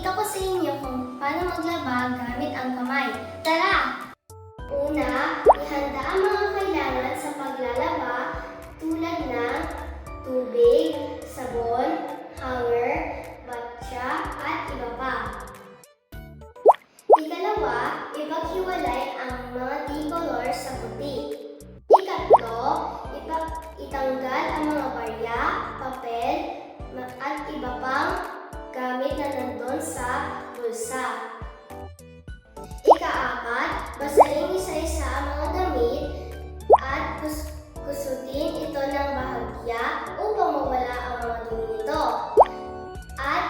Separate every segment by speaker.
Speaker 1: Ipapakita ko sa inyo kung paano maglaba gamit ang kamay. Tara! Una, ihanda ang mga kailangan sa paglalaba tulad ng tubig, sabon, hanger, batya, at iba pa. Ikalawa, ipaghiwalay ang mga D-color sa puti. Ikatlo, itanggal ang mga barya, papel, at iba pang gamit na nandun sa bulsa. Ika-apat, basahin isa-isa ang mga damit at kusutin ito ng bahagya upang mawala ang mga dumi nito. At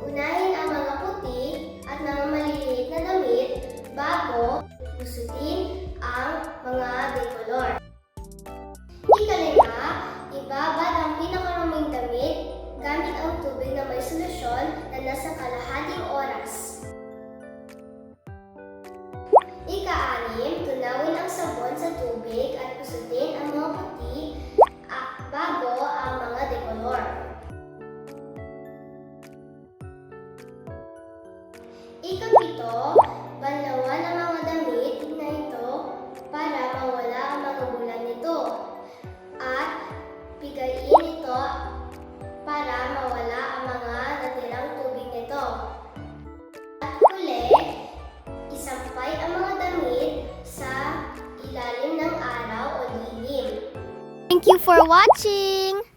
Speaker 1: unahin ang mga puti at mga maliliit na damit bago kusutin ang mga decolor. Ikalima, ibabad ang pinakaraming damit gamit ang tubig na may solusyon na nasa kalahating oras. Ika-anim, tunawin ang sabon sa tubig at kusutin ang mga puti bago ang mga decolor. Ika-pito, banlawan ang mga damit na ito para mawala ang mga bulan nito at pigain ito para mawala ang mga natirang tubig nito. At huli, isampay ang mga damit sa ilalim ng araw o lilim.
Speaker 2: Thank you for watching!